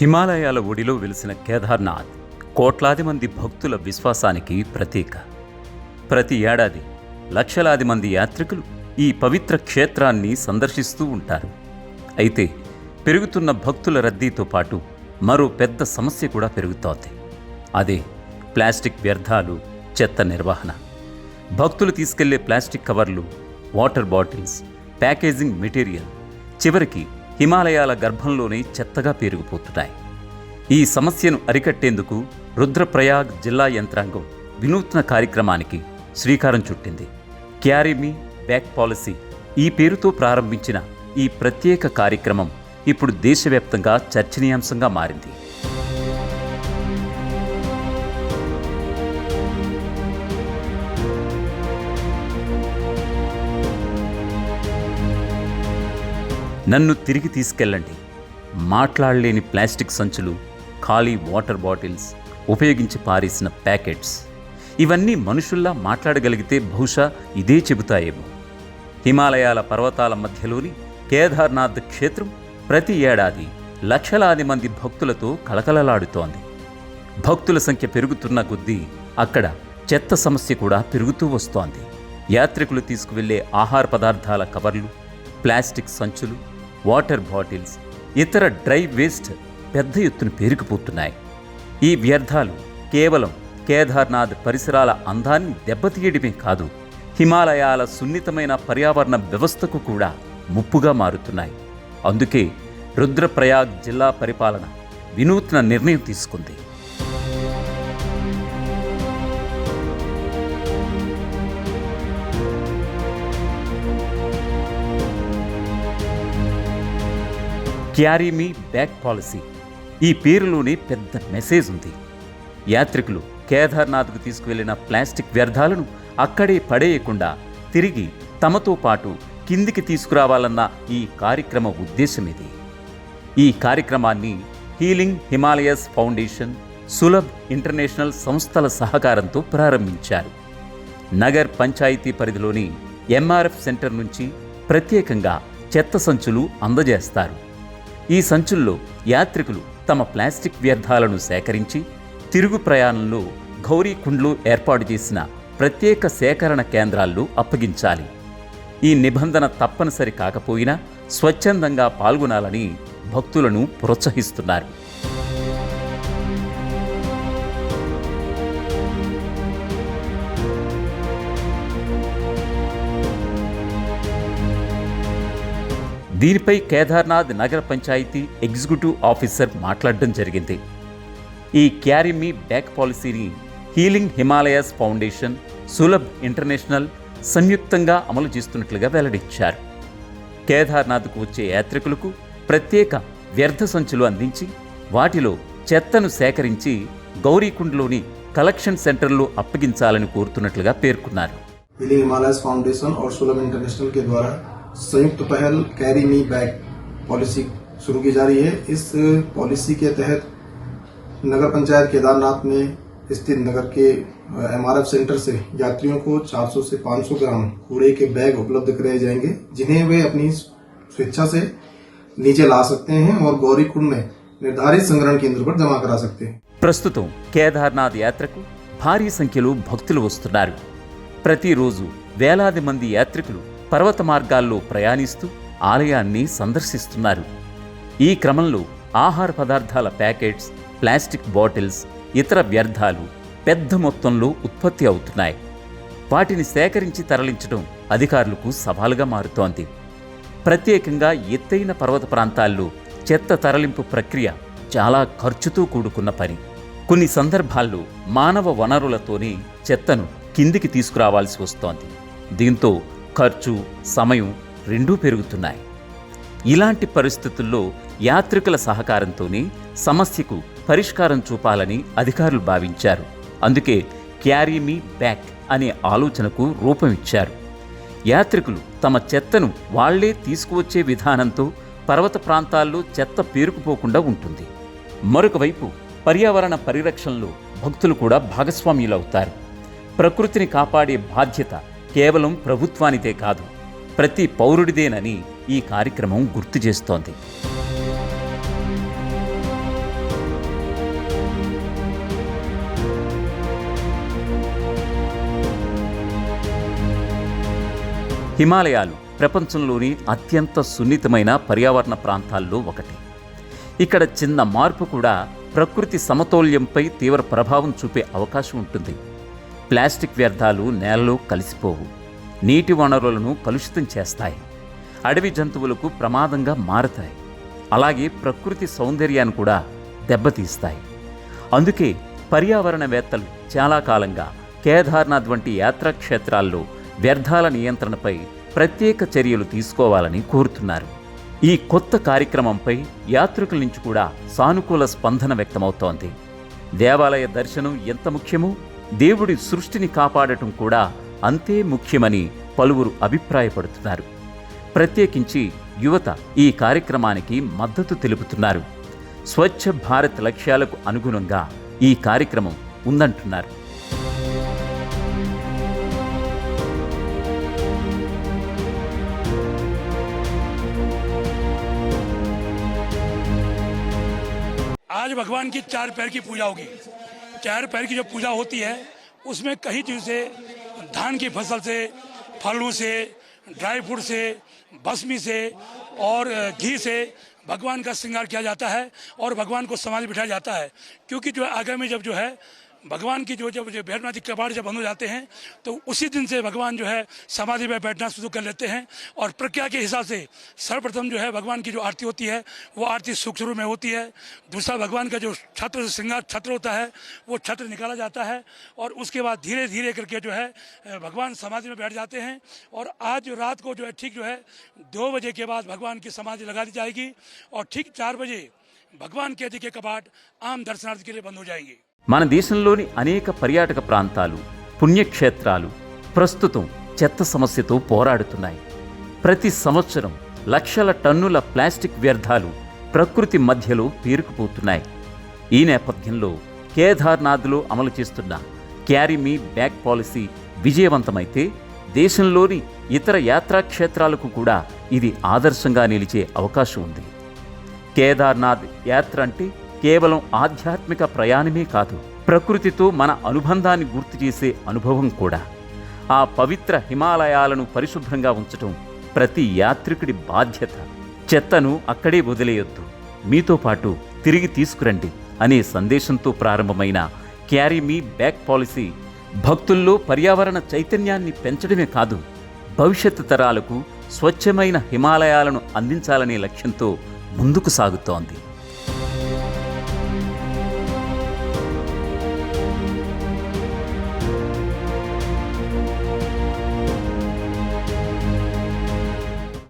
హిమాలయాల ఒడిలో వెలిసిన కేదార్నాథ్ కోట్లాది మంది భక్తుల విశ్వాసానికి ప్రతీక. ప్రతి ఏడాది లక్షలాది మంది యాత్రికులు ఈ పవిత్ర క్షేత్రాన్ని సందర్శిస్తూ ఉంటారు. అయితే పెరుగుతున్న భక్తుల రద్దీతో పాటు మరో పెద్ద సమస్య కూడా పెరుగుతోంది. అదే ప్లాస్టిక్ వ్యర్థాలు, చెత్త నిర్వహణ. భక్తులు తీసుకెళ్లే ప్లాస్టిక్ కవర్లు, వాటర్ బాటిల్స్, ప్యాకేజింగ్ మెటీరియల్ చివరికి హిమాలయాల గర్భంలోనే చెత్తగా పేరుకుపోతున్నాయి. ఈ సమస్యను అరికట్టేందుకు రుద్రప్రయాగ్ జిల్లా యంత్రాంగం వినూత్న కార్యక్రమానికి శ్రీకారం చుట్టింది. క్యారీ మీ బ్యాక్ పాలసీ ఈ పేరుతో ప్రారంభించిన ఈ ప్రత్యేక కార్యక్రమం ఇప్పుడు దేశవ్యాప్తంగా చర్చనీయాంశంగా మారింది. నన్ను తిరిగి తీసుకెళ్ళండి, మాట్లాడలేని ప్లాస్టిక్ సంచులు, ఖాళీ వాటర్ బాటిల్స్, ఉపయోగించి పారేసిన ప్యాకెట్స్, ఇవన్నీ మనుషుల్లా మాట్లాడగలిగితే బహుశా ఇదే చెబుతాయేమో. హిమాలయాల పర్వతాల మధ్యలోని కేదార్నాథ్ క్షేత్రం ప్రతి ఏడాది లక్షలాది మంది భక్తులతో కలకలలాడుతోంది. భక్తుల సంఖ్య పెరుగుతున్న కొద్దీ అక్కడ చెత్త సమస్య కూడా పెరుగుతూ వస్తోంది. యాత్రికులు తీసుకువెళ్లే ఆహార పదార్థాల కవర్లు, ప్లాస్టిక్ సంచులు, వాటర్ బాటిల్స్, ఇతర డ్రై వేస్ట్ పెద్ద ఎత్తున పేరుకుపోతున్నాయి. ఈ వ్యర్థాలు కేవలం కేదార్నాథ్ పరిసరాల అందాన్ని దెబ్బతీయడమే కాదు, హిమాలయాల సున్నితమైన పర్యావరణ వ్యవస్థకు కూడా ముప్పుగా మారుతున్నాయి. అందుకే రుద్రప్రయాగ్ జిల్లా పరిపాలన వినూత్న నిర్ణయం తీసుకుంది. క్యారీ మీ బ్యాక్ పాలసీ ఈ పేరులోనే పెద్ద మెసేజ్ ఉంది. యాత్రికులు కేదార్నాథ్కు తీసుకువెళ్లిన ప్లాస్టిక్ వ్యర్థాలను అక్కడే పడేయకుండా తిరిగి తమతో పాటు కిందికి తీసుకురావాలన్న ఈ కార్యక్రమ ఉద్దేశం ఇది. ఈ కార్యక్రమాన్ని healing Himalayas foundation, Sulabh international సంస్థల సహకారంతో ప్రారంభించారు. నగర్ పంచాయతీ పరిధిలోని ఎంఆర్ఎఫ్ సెంటర్ నుంచి ప్రత్యేకంగా చెత్త సంచులు అందజేస్తారు. ఈ సంచుల్లో యాత్రికులు తమ ప్లాస్టిక్ వ్యర్థాలను సేకరించి తిరుగు ప్రయాణంలో గౌరీకుండ్లో ఏర్పాటు చేసిన ప్రత్యేక సేకరణ కేంద్రాల్లో అప్పగించాలి. ఈ నిబంధన తప్పనిసరి కాకపోయినా స్వచ్ఛందంగా పాల్గొనాలని భక్తులను ప్రోత్సహిస్తున్నారు. దీనిపై కేదార్నాథ్ నగర పంచాయతీ ఎగ్జిక్యూటివ్ ఆఫీసర్ మాట్లాడడం జరిగింది. ఈ క్యారీ మీ బ్యాక్ పాలసీని healing Himalayas foundation, Sulabh international సంయుక్తంగా అమలు చేస్తున్నట్లుగా వెల్లడించారు. కేదార్నాథ్కు వచ్చే యాత్రికులకు ప్రత్యేక వ్యర్థ సంచులు అందించి వాటిలో చెత్తను సేకరించి గౌరీకుండ్లోని కలెక్షన్ సెంటర్లో అప్పగించాలని కోరుతున్నట్లుగా పేర్కొన్నారు. హీలింగ్ హిమాలయస్ ఫౌంडेशन और सुलभ इंटरनेशनल के द्वारा संयुक्त पहल कैरी मी बैग पॉलिसी शुरू की जा रही है। इस पॉलिसी के तहत नगर पंचायत केदारनाथ में स्थित नगर के एमआरएफ सेंटर से यात्रियों को 400 से 500 ग्राम कूड़े के बैग उपलब्ध कराए जाएंगे, जिन्हें वे अपनी स्वेच्छा से नीचे ला सकते हैं और गौरीकुंड में निर्धारित संग्रहण केंद्र पर जमा करा सकते हैं. ప్రస్తుతం కేదార్నాథ్ యాత్రకు భారీ సంఖ్యలో భక్తులు వస్తున్నారు. ప్రతిరోజు వేలాది మంది యాత్రికులు పర్వత మార్గాల్లో ప్రయాణిస్తూ ఆలయాన్ని సందర్శిస్తున్నారు. ఈ క్రమంలో ఆహార పదార్థాల ప్యాకెట్స్, ప్లాస్టిక్ బాటిల్స్, ఇతర వ్యర్థాలు పెద్ద మొత్తంలో ఉత్పత్తి అవుతున్నాయి. వాటిని సేకరించి తరలించడం అధికారులకు సవాలుగా మారుతోంది. ప్రత్యేకంగా ఎత్తైన పర్వత ప్రాంతాల్లో చెత్త తరలింపు ప్రక్రియ చాలా ఖర్చుతో కూడుకున్న పని. కొన్ని సందర్భాల్లో మానవ వనరులతోనే చెత్తను కిందికి తీసుకురావాల్సి వస్తోంది. దీంతో ఖర్చు, సమయం రెండూ పెరుగుతున్నాయి. ఇలాంటి పరిస్థితుల్లో యాత్రికుల సహకారంతోనే సమస్యకు పరిష్కారం చూపాలని అధికారులు భావించారు. అందుకే క్యారీ మీ బ్యాక్ అనే ఆలోచనకు రూపం ఇచ్చారు. యాత్రికులు తమ చెత్తను వాళ్లే తీసుకువచ్చే విధానంతో పర్వత ప్రాంతాల్లో చెత్త పేరుకుపోకుండా ఉంటుంది. మరొక వైపు పర్యావరణ పరిరక్షణలో భక్తులు కూడా భాగస్వామ్యులవుతారు. ప్రకృతిని కాపాడే బాధ్యత కేవలం ప్రభుత్వానిదే కాదు, ప్రతి పౌరుడిదేనని ఈ కార్యక్రమం గుర్తు చేస్తోంది. హిమాలయాలు ప్రపంచంలోని అత్యంత సున్నితమైన పర్యావరణ ప్రాంతాల్లో ఒకటి. ఇక్కడ చిన్న మార్పు కూడా ప్రకృతి సమతౌల్యంపై తీవ్ర ప్రభావం చూపే అవకాశం ఉంటుంది. ప్లాస్టిక్ వ్యర్థాలు నేలలో కలిసిపోవు, నీటి వనరులను కలుషితం చేస్తాయి, అడవి జంతువులకు ప్రమాదంగా మారతాయి, అలాగే ప్రకృతి సౌందర్యాన్ని కూడా దెబ్బతీస్తాయి. అందుకే పర్యావరణవేత్తలు చాలా కాలంగా కేదార్నాథ్ వంటి యాత్రాక్షేత్రాల్లో వ్యర్థాల నియంత్రణపై ప్రత్యేక చర్యలు తీసుకోవాలని కోరుతున్నారు. ఈ కొత్త కార్యక్రమంపై యాత్రికుల నుంచి కూడా సానుకూల స్పందన వ్యక్తమవుతోంది. దేవాలయ దర్శనం ఎంత ముఖ్యమో దేవుడి సృష్టిని కాపాడటం కూడా అంతే ముఖ్యమని పలువురు అభిప్రాయపడుతున్నారు. ప్రత్యేకించి యువత ఈ కార్యక్రమానికి మద్దతు తెలుపుతున్నారు. స్వచ్ఛ భారత్ లక్ష్యాలకు అనుగుణంగా ఈ కార్యక్రమం ఉందంటున్నారు. आज भगवान की 4 पैर की पूजा होगी। 4 पैर की जो पूजा होती है उसमें कई चीज़ से, धान की फसल से, फलों से, ड्राई फ्रूट से, भस्मी से और घी से भगवान का श्रृंगार किया जाता है और भगवान को समाधि बिठाया जाता है। क्योंकि जो आगामी जब जो है भगवान की जो बैठना की कपाट जब बंद हो जाते हैं तो उसी दिन से भगवान जो है समाधि में बैठना शुरू कर लेते हैं। और प्रक्रिया के हिसाब से सर्वप्रथम जो है भगवान की जो आरती होती है वो आरती सूक्ष्म में होती है। दूसरा भगवान का जो छत्र श्रृंगार छत्र होता है वो छत्र निकाला जाता है और उसके बाद धीरे धीरे करके जो है भगवान समाधि में बैठ जाते हैं। और आज रात को जो है ठीक जो है 2 बजे के बाद भगवान की समाधि लगा दी जाएगी और ठीक 4 बजे भगवान के अधिक कपाट आम दर्शनार्थी के लिए बंद हो जाएंगे। మన దేశంలోని అనేక పర్యాటక ప్రాంతాలు, పుణ్యక్షేత్రాలు ప్రస్తుతం చెత్త సమస్యతో పోరాడుతున్నాయి. ప్రతి సంవత్సరం లక్షల టన్నుల ప్లాస్టిక్ వ్యర్థాలు ప్రకృతి మధ్యలో పేరుకుపోతున్నాయి. ఈ నేపథ్యంలో కేదార్నాథ్లో అమలు చేస్తున్న క్యారీ మీ బ్యాగ్ పాలసీ విజయవంతమైతే దేశంలోని ఇతర యాత్రాక్షేత్రాలకు కూడా ఇది ఆదర్శంగా నిలిచే అవకాశం ఉంది. కేదార్నాథ్ యాత్ర అంటే కేవలం ఆధ్యాత్మిక ప్రయాణమే కాదు, ప్రకృతితో మన అనుబంధాన్ని గుర్తు చేసే అనుభవం కూడా. ఆ పవిత్ర హిమాలయాలను పరిశుభ్రంగా ఉంచటం ప్రతి యాత్రికుడి బాధ్యత. చెత్తను అక్కడే వదిలేయొద్దు, మీతో పాటు తిరిగి తీసుకురండి అనే సందేశంతో ప్రారంభమైన క్యారీ మీ బ్యాగ్ పాలసీ భక్తుల్లో పర్యావరణ చైతన్యాన్ని పెంచడమే కాదు, భవిష్యత్తు తరాలకు స్వచ్ఛమైన హిమాలయాలను అందించాలనే లక్ష్యంతో ముందుకు సాగుతోంది.